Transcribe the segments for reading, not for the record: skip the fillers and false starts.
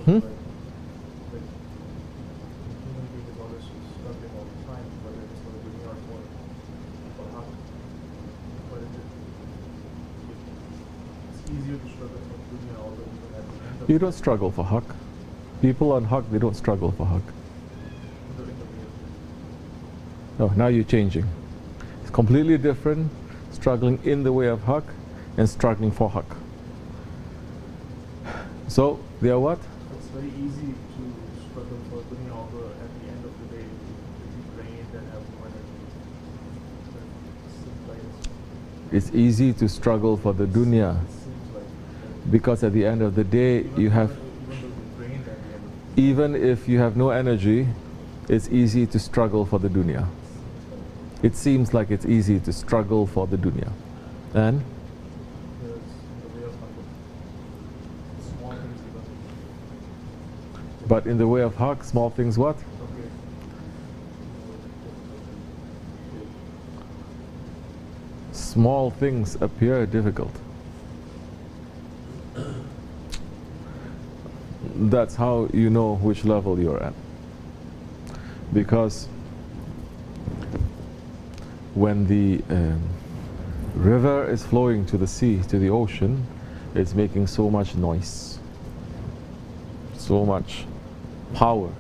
Hmm? You don't struggle for haq. People on haq, they don't struggle for haq. No, now you're changing. It's completely different, struggling in the way of haq and struggling for haq. So, they are what? It's very easy to struggle for dunya, although at the end of the day, you drained and have no energy. It's easy to struggle for the dunya because at the end of the day, you have, even if you have no energy, it's easy to struggle for the dunya. It seems like it's easy to struggle for the dunya. And? But in the way of haq, small things what? Small things appear difficult. That's how you know which level you're at. Because when the river is flowing to the sea, to the ocean, it's making so much noise, so much power,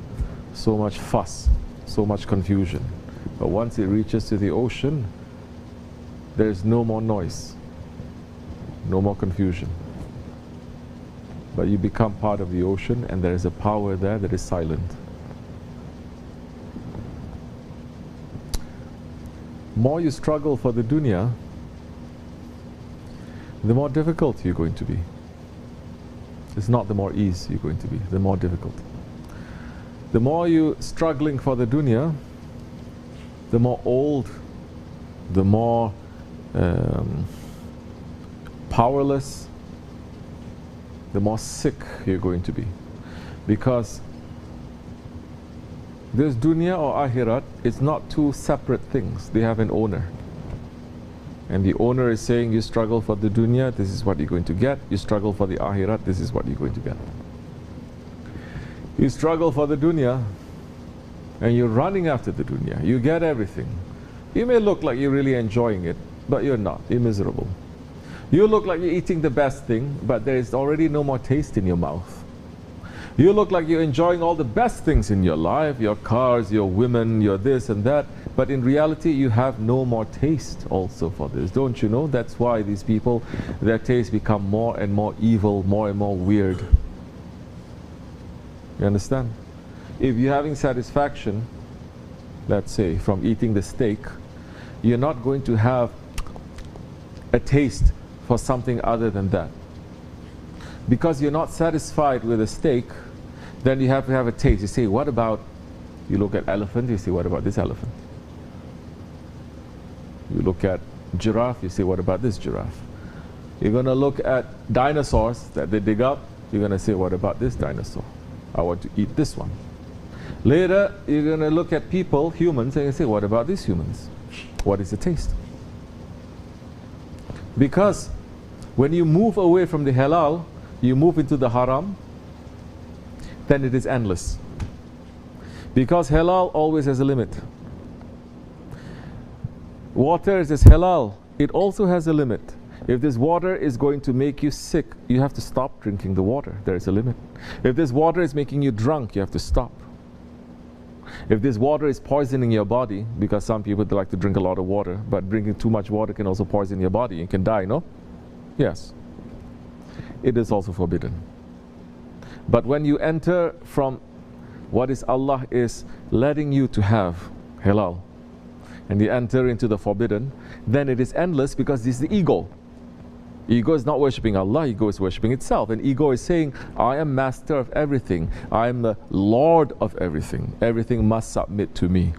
so much fuss, so much confusion. But once it reaches to the ocean, there's no more noise, no more confusion. But you become part of the ocean and there is a power there that is silent. More you struggle for the dunya, the more difficult you're going to be. It's not the more ease you're going to be, the more difficult. The more you're struggling for the dunya, the more old, the more powerless, the more sick you're going to be. Because this dunya or akhirat, it's not two separate things. They have an owner. And the owner is saying, you struggle for the dunya, this is what you're going to get. You struggle for the akhirat, this is what you're going to get. You struggle for the dunya, and you're running after the dunya. You get everything. You may look like you're really enjoying it, but you're not. You're miserable. You look like you're eating the best thing, but there is already no more taste in your mouth. You look like you're enjoying all the best things in your life, your cars, your women, your this and that, but in reality you have no more taste also for this. Don't you know? That's why these people, their taste become more and more evil, more and more weird. You understand? If you're having satisfaction, let's say, from eating the steak, you're not going to have a taste for something other than that. Because you're not satisfied with a steak, then you have to have a taste. You say, what about, you look at elephant, you say, what about this elephant? You look at giraffe, you say, what about this giraffe? You're going to look at dinosaurs that they dig up, you're going to say, what about this dinosaur? I want to eat this one. Later, you're going to look at people, humans, and you say, what about these humans? What is the taste? Because when you move away from the halal, you move into the haram, then it is endless. Because halal always has a limit. Water is halal, it also has a limit. If this water is going to make you sick, you have to stop drinking the water. There is a limit. If this water is making you drunk, you have to stop. If this water is poisoning your body, because some people like to drink a lot of water, but drinking too much water can also poison your body. You can die, no? Yes. It is also forbidden. But when you enter from what is Allah is letting you to have, halal, and you enter into the forbidden, then it is endless because this is the ego. Ego is not worshipping Allah, ego is worshipping itself. And ego is saying, I am master of everything. I am the Lord of everything. Everything must submit to me.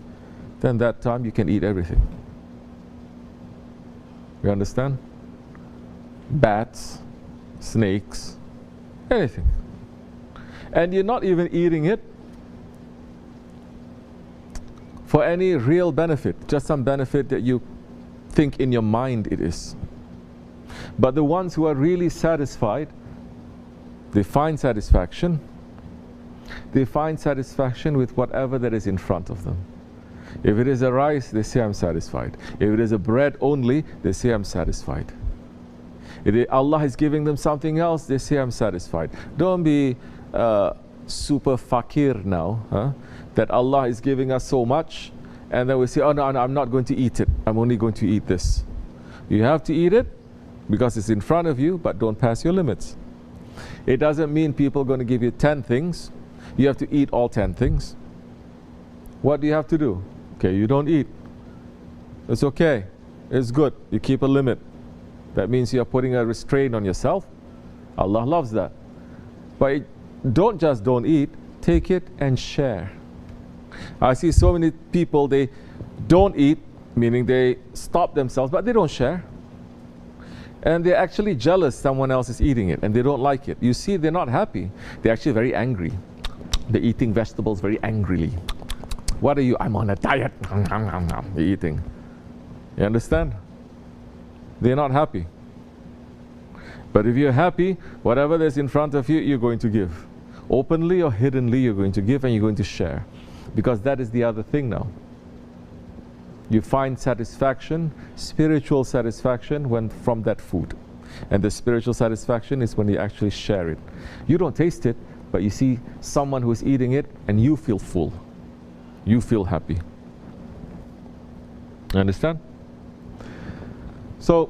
Then that time you can eat everything. You understand? Bats, snakes, anything. And you're not even eating it for any real benefit, just some benefit that you think in your mind it is. But the ones who are really satisfied, They find satisfaction. They find satisfaction with whatever that is in front of them. If it is a rice, they say, I'm satisfied. If it is a bread only, they say, I'm satisfied. If Allah is giving them something else, they say, I'm satisfied. Don't be super fakir now, huh? That Allah is giving us so much, and then we say, oh no, I'm not going to eat it. I'm only going to eat this. You have to eat it because it's in front of you, but don't pass your limits. It doesn't mean people are going to give you 10 things. You have to eat all 10 things. What do you have to do? Okay, you don't eat. It's okay. It's good. You keep a limit. That means you're putting a restraint on yourself. Allah loves that. But don't just don't eat. Take it and share. I see so many people, they don't eat, meaning they stop themselves, but they don't share. And they're actually jealous someone else is eating it, and they don't like it. You see, they're not happy. They're actually very angry. They're eating vegetables very angrily. What are you? I'm on a diet. They're eating. You understand? They're not happy. But if you're happy, whatever that's in front of you, you're going to give. Openly or hiddenly, you're going to give and you're going to share. Because that is the other thing now. You find satisfaction, spiritual satisfaction, from that food. And the spiritual satisfaction is when you actually share it. You don't taste it, but you see someone who is eating it and you feel full. You feel happy. Understand? So,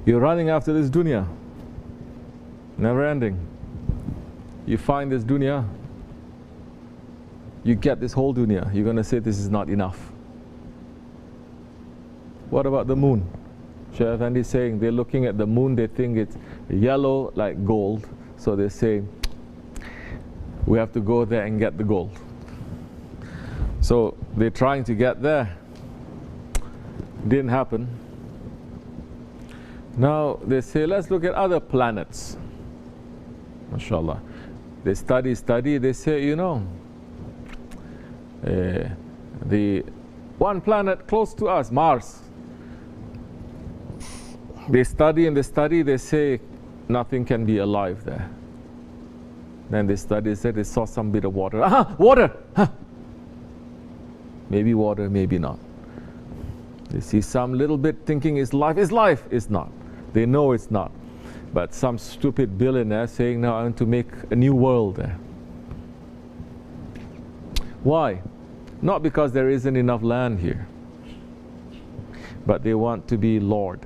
you're running after this dunya. Never ending. You find this dunya. You get this whole dunya. You're going to say this is not enough. What about the moon? Shaykh Efendi is saying they're looking at the moon, they think it's yellow like gold. So they say, we have to go there and get the gold. So they're trying to get there. Didn't happen. Now they say, let's look at other planets. MashaAllah. They study, they say, you know, the one planet close to us, Mars. They study and they say nothing can be alive there. Then they study, they saw some bit of water. Aha, water! Huh. Maybe water, maybe not. They see some little bit thinking is life. It's not. They know it's not. But some stupid billionaire saying, now I want to make a new world there. Why? Not because there isn't enough land here, but they want to be Lord.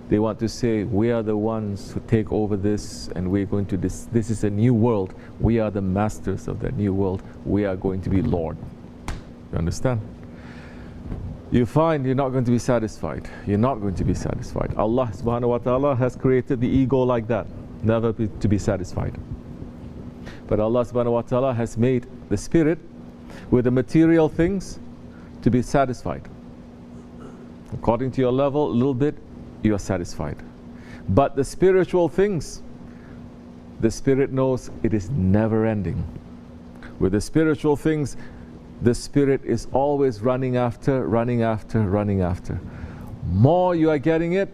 They want to say, we are the ones who take over this, and we're going to this is a new world. We are the masters of that new world. We are going to be Lord. You understand? You find you're not going to be satisfied. You're not going to be satisfied. Allah subhanahu wa ta'ala has created the ego like that, never to be satisfied. But Allah subhanahu wa ta'ala has made the spirit with the material things to be satisfied. According to your level, a little bit, you are satisfied. But the spiritual things, the spirit knows it is never ending. With the spiritual things, the spirit is always running after. More you are getting it,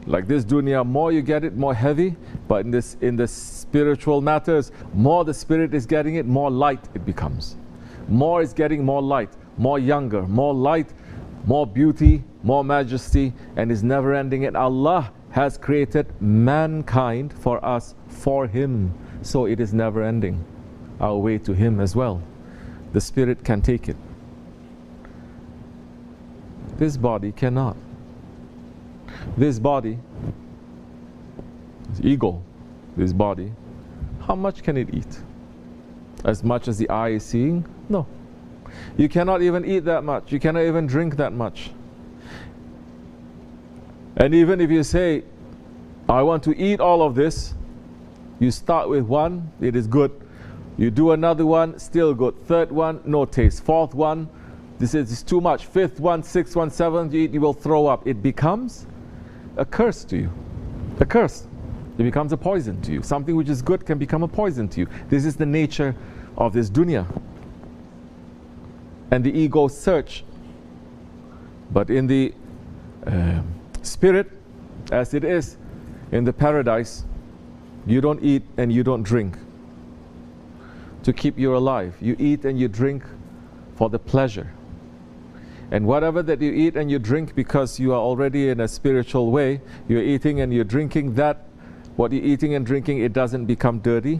like this dunya, more you get it, more heavy. But in the spiritual matters, more the spirit is getting it, more light it becomes. More is getting more light, more younger, more light, more beauty, more majesty, and is never ending. And Allah has created mankind for us, for Him. So it is never ending. Our way to Him as well. The spirit can take it. This body cannot. This body, this ego, this body, how much can it eat? As much as the eye is seeing? No. You cannot even eat that much. You cannot even drink that much. And even if you say, I want to eat all of this, you start with one, it is good. You do another one, still good. Third one, no taste. Fourth one, this is too much. Fifth one, sixth one, seventh, you eat, you will throw up. It becomes a curse to you. A curse. It becomes a poison to you. Something which is good can become a poison to you. This is the nature of this dunya. And the ego search. But in the spirit, as it is in the paradise, you don't eat and you don't drink to keep you alive. You eat and you drink for the pleasure. And whatever that you eat and you drink, because you are already in a spiritual way, you're eating and you're drinking, that what you're eating and drinking, it doesn't become dirty.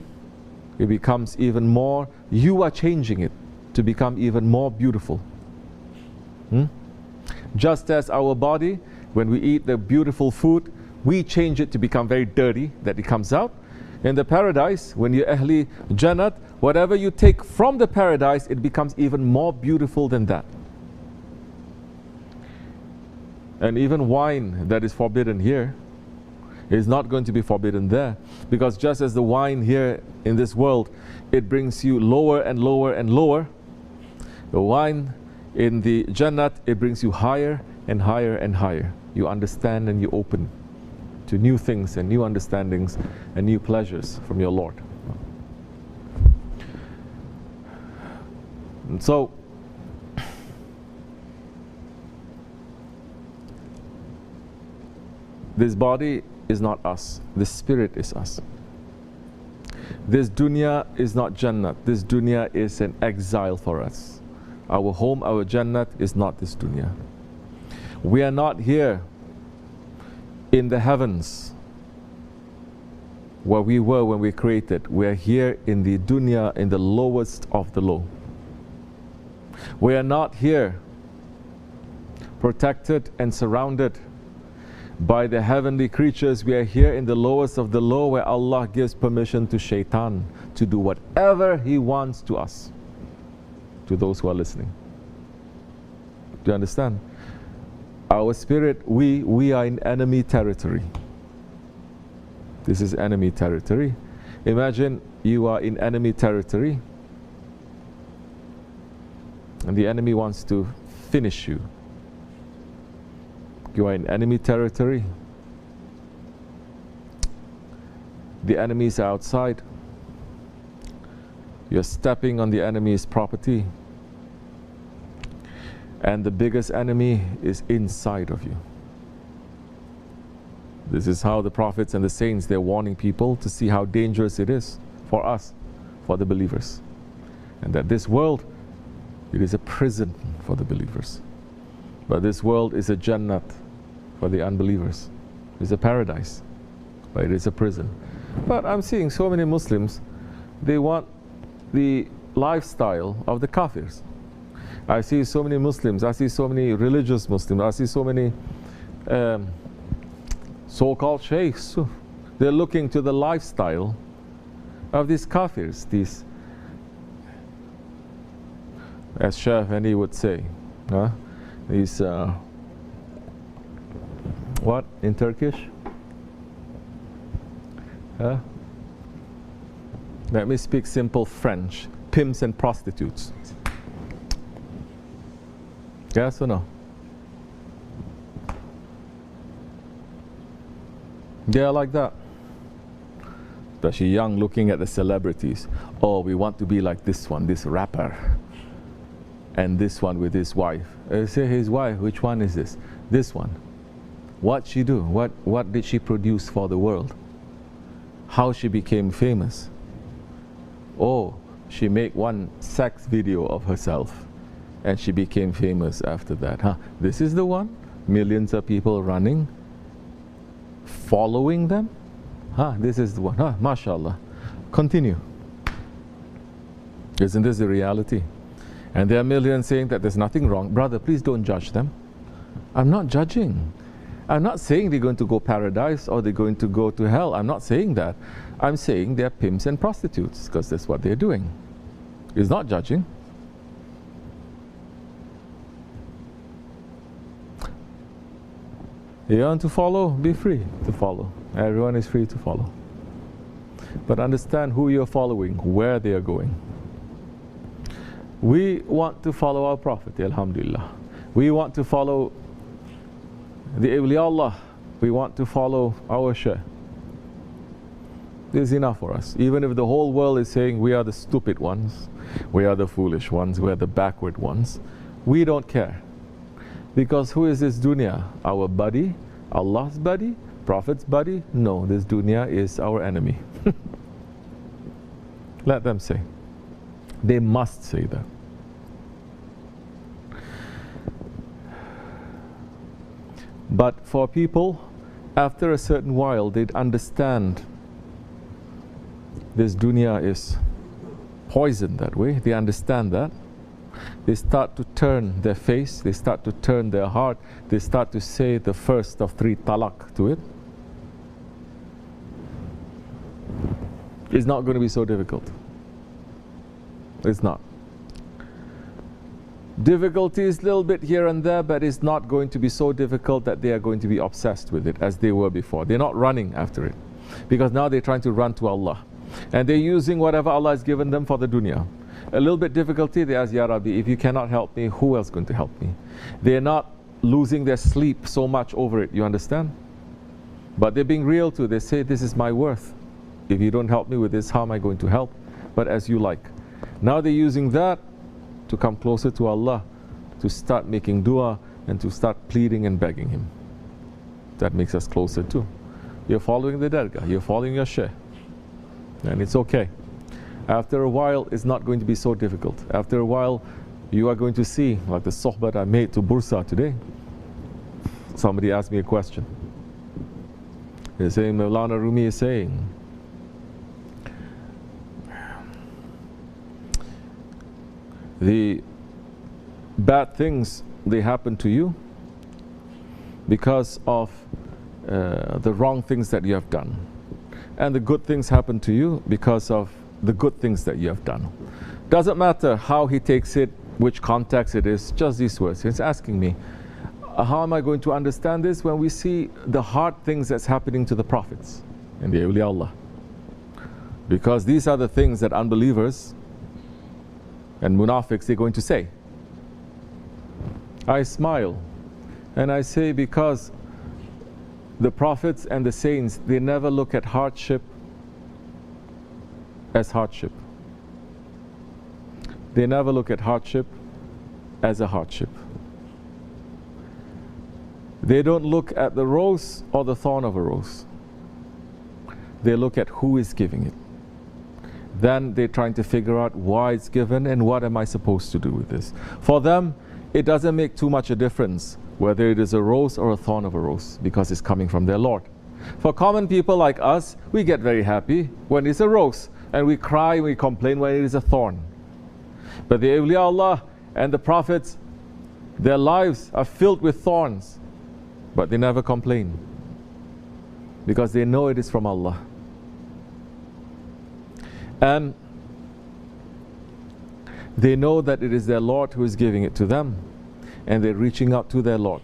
It becomes even more, you are changing it to become even more beautiful. Just as our body, when we eat the beautiful food, we change it to become very dirty, that it comes out. In the paradise, when you're Ahli Jannat, whatever you take from the paradise, it becomes even more beautiful than that. And even wine that is forbidden here is not going to be forbidden there. Because just as the wine here in this world, it brings you lower and lower and lower, the wine in the Jannat, it brings you higher and higher and higher. You understand and you open to new things and new understandings and new pleasures from your Lord. And so, this body is not us. This spirit is us. This dunya is not Jannat. This dunya is an exile for us. Our home, our Jannat is not this dunya. We are not here in the heavens where we were when we created. We are here in the dunya, in the lowest of the low. We are not here protected and surrounded by the heavenly creatures. We are here in the lowest of the low, where Allah gives permission to shaitan to do whatever he wants to us, to those who are listening. Do you understand? Our spirit, we are in enemy territory. This is enemy territory. Imagine you are in enemy territory and the enemy wants to finish you. You are in enemy territory. The enemy is outside. You're stepping on the enemy's property. And the biggest enemy is inside of you. This is how the prophets and the saints, they're warning people to see how dangerous it is for us, for the believers. And that this world, it is a prison for the believers. But this world is a Jannat for the unbelievers. It's a paradise, but it is a prison. But I'm seeing so many Muslims, they want the lifestyle of the Kafirs. I see so many Muslims, I see so many religious Muslims, I see so many so-called Shaykhs. They're looking to the lifestyle of these Kafirs, these, as Shaykh Efendi would say, these, what in Turkish? Let me speak simple French. Pimps and prostitutes. Yes or no? They are like that. Especially young, looking at the celebrities. Oh, we want to be like this one, this rapper. And this one with his wife. Say his wife, which one is this? This one. What she do? What did she produce for the world? How she became famous? Oh, she made one sex video of herself and she became famous after that. This is the one? Millions of people running, following them? This is the one. MashaAllah. Continue. Isn't this the reality? And there are millions saying that there's nothing wrong. Brother, please don't judge them. I'm not judging. I'm not saying they're going to go paradise or they're going to go to hell. I'm not saying that. I'm saying they're pimps and prostitutes, because that's what they're doing. It's not judging. You want to follow? Be free to follow. Everyone is free to follow. But understand who you're following, where they are going. We want to follow our Prophet, alhamdulillah. We want to follow the awliya Allah. We want to follow our Shaykh. This is enough for us. Even if the whole world is saying we are the stupid ones, we are the foolish ones, we are the backward ones, we don't care. Because who is this dunya? Our buddy? Allah's buddy? Prophet's buddy? No, this dunya is our enemy. Let them say. They must say that. But for people, after a certain while, they'd understand this dunya is poisoned that way. They understand that. They start to turn their face, they start to turn their heart, they start to say the first of 3 talaq to it. It's not going to be so difficult. It's not. Difficulties a little bit here and there, but it's not going to be so difficult that they are going to be obsessed with it as they were before. They're not running after it, because now they're trying to run to Allah. And they're using whatever Allah has given them for the dunya. A little bit difficulty, they ask, Ya Rabbi, if you cannot help me, who else is going to help me? They're not losing their sleep so much over it, you understand? But they're being real too. They say, this is my worth. If you don't help me with this, how am I going to help? But as you like. Now they're using that to come closer to Allah, to start making dua and to start pleading and begging Him. That makes us closer too. You're following the dargah, you're following your Shaykh. And it's okay. After a while, it's not going to be so difficult. After a while, you are going to see, like the sohbat I made to Bursa today. Somebody asked me a question. They're saying, Mawlana Rumi is saying, the bad things, they happen to you because of the wrong things that you have done. And the good things happen to you because of the good things that you have done. Doesn't matter how he takes it, which context it is, just these words. He's asking me, how am I going to understand this when we see the hard things that's happening to the prophets and the awliya Allah? Because these are the things that unbelievers and munafiqs, they're going to say. I smile and I say, because the prophets and the saints, they never look at hardship as hardship. They never look at hardship as a hardship. They don't look at the rose or the thorn of a rose. They look at who is giving it. Then they're trying to figure out why it's given and what am I supposed to do with this. For them, it doesn't make too much a difference whether it is a rose or a thorn of a rose, because it's coming from their Lord. For common people like us, we get very happy when it's a rose, and we cry, we complain when it is a thorn. But the awliya Allah and the prophets, their lives are filled with thorns, but they never complain, because they know it is from Allah. And they know that it is their Lord who is giving it to them, and they're reaching out to their Lord.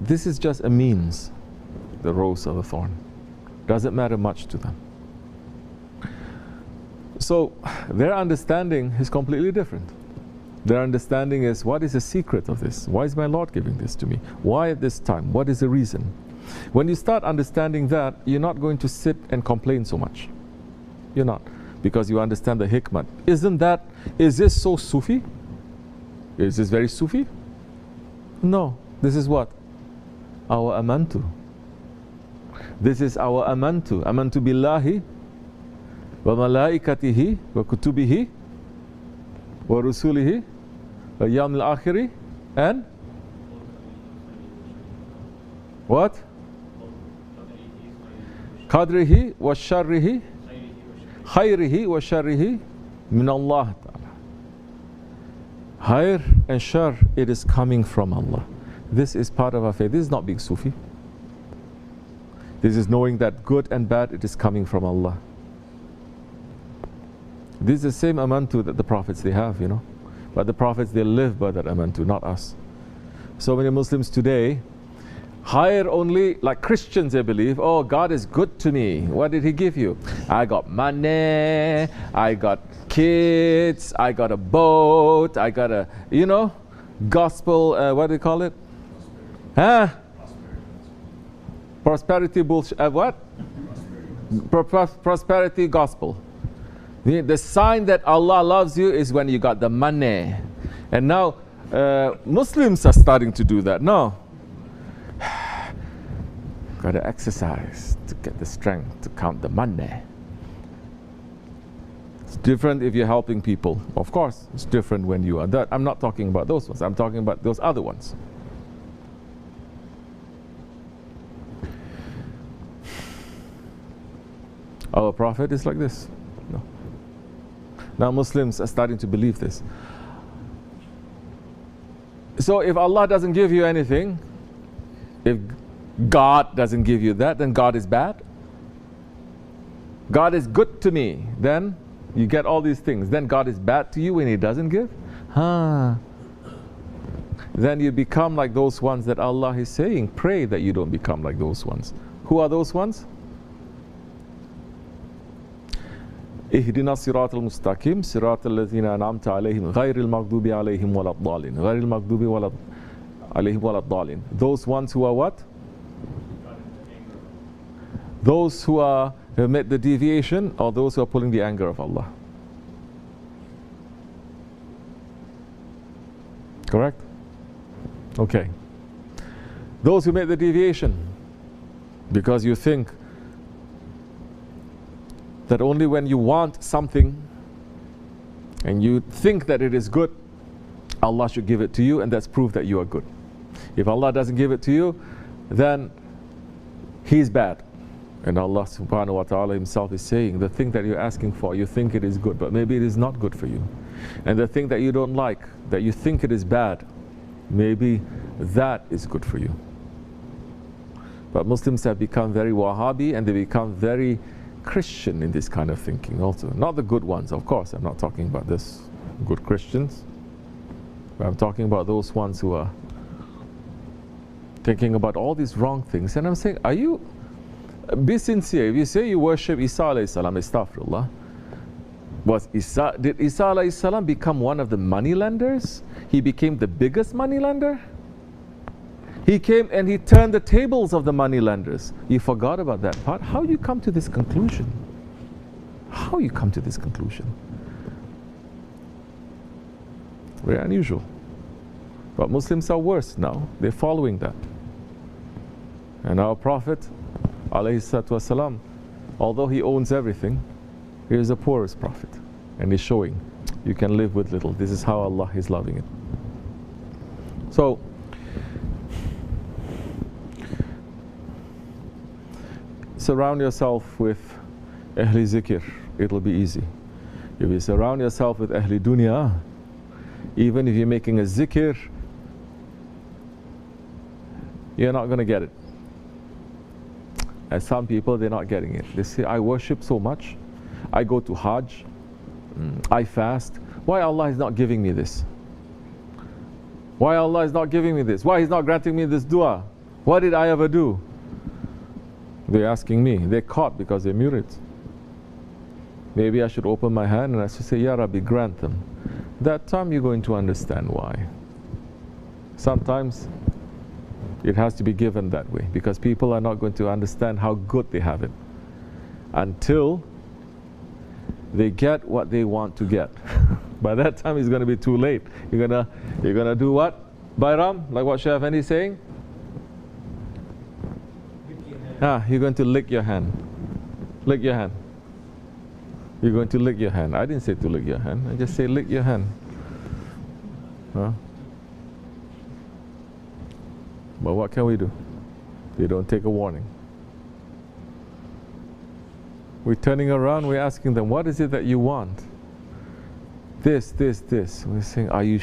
This is just a means, the rose or the thorn. Doesn't matter much to them. So their understanding is completely different. Their understanding is, what is the secret of this? Why is my Lord giving this to me? Why at this time? What is the reason? When you start understanding that, you're not going to sit and complain so much. You're not. Because you understand the hikmah. Is this so Sufi? Is this very Sufi? No. This is what? Our amantu. This is our amantu. Amantu billahi wa malaikatihi wa kutubihi wa rusulihi wa yawmil akhiri and what? Qadrihi wa sharrihi khayrihi wa sharrihi min Allah ta'ala. Khair and shar, it is coming from Allah. This is part of our faith. This is not being Sufi. This is knowing that good and bad, it is coming from Allah. This is the same amantu that the prophets they have, you know. But the prophets, they live by that amantu, not us. So many Muslims today, higher only, like Christians, they believe, oh, God is good to me. What did He give you? I got money, I got kids, I got a boat, I got a, you know, gospel, what do you call it? Huh? Prosperity bullshit, what? Prosperity gospel. The sign that Allah loves you is when you got the money. And now Muslims are starting to do that. No. Got to exercise to get the strength to count the money. It's different if you're helping people. Of course, it's different when you are that. I'm not talking about those ones. I'm talking about those other ones. Our Prophet is like this. No. Now Muslims are starting to believe this. So if Allah doesn't give you anything, if God doesn't give you that, then God is bad. God is good to me, then you get all these things. Then God is bad to you when He doesn't give? Then you become like those ones that Allah is saying. Pray that you don't become like those ones. Who are those ones? اهدنا الصراط المستقيم صراط الذين أنعمت عليهم غير المغضوب عليهم ولا الضالين غير المغضوب ولا عليهم ولا الضالين. Those ones who are what? Those who have met the deviation, or those who are pulling the anger of Allah. Correct? Okay. Those who made the deviation, because you think that only when you want something and you think that it is good, Allah should give it to you, and that's proof that you are good. If Allah doesn't give it to you, then He's bad. And Allah subhanahu wa ta'ala Himself is saying, the thing that you're asking for, you think it is good, but maybe it is not good for you. And the thing that you don't like, that you think it is bad, maybe that is good for you. But Muslims have become very Wahhabi, and they become very Christian in this kind of thinking also. Not the good ones, of course. I'm not talking about this good Christians. But I'm talking about those ones who are thinking about all these wrong things. And I'm saying, be sincere. If you say you worship Isa alayhi salam, astaghfirullah, did Isa alayhi salam become one of the moneylenders? He became the biggest moneylender? He came and he turned the tables of the moneylenders. You forgot about that part. How you come to this conclusion? How you come to this conclusion? Very unusual. But Muslims are worse now. They're following that. And our Prophet, alayhi salatu wasalam, although he owns everything, he is the poorest Prophet. And he's showing you can live with little. This is how Allah is loving it. So, surround yourself with Ahli Zikr. It'll be easy. If you surround yourself with Ahli Dunya, even if you're making a zikr, you're not going to get it. And some people, they're not getting it. They say, I worship so much, I go to Hajj, I fast. Why Allah is not giving me this? Why Allah is not giving me this? Why He's not granting me this dua? What did I ever do? They're asking me. They're caught because they're murids. Maybe I should open my hand and I should say, Ya Rabbi, grant them. That time you're going to understand why. Sometimes it has to be given that way, because people are not going to understand how good they have it until they get what they want to get. By that time it's going to be too late. You're gonna do what? Bayram, like what Shaykh Efendi is saying? You're going to lick your hand. Lick your hand. You're going to lick your hand. I didn't say to lick your hand. I just say lick your hand. But what can we do? They don't take a warning. We're turning around, we're asking them, what is it that you want? This, this, this. We're saying, are you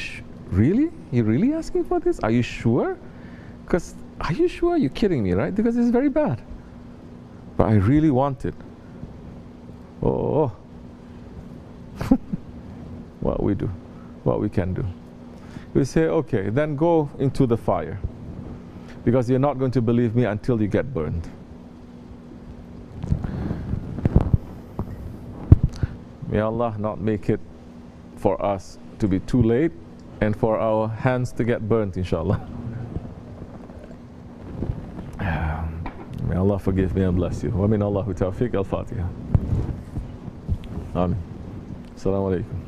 really? You're really asking for this? Are you sure? Because, are you sure? You're kidding me, right? Because it's very bad. But I really want it. Oh. What we do, what we can do. We say, okay, then go into the fire. Because you're not going to believe me until you get burned. May Allah not make it for us to be too late and for our hands to get burnt, inshallah. May Allah forgive me and bless you. Wa min Allahu tawfiq. Al-Fatiha. Amen. Assalamu alaikum.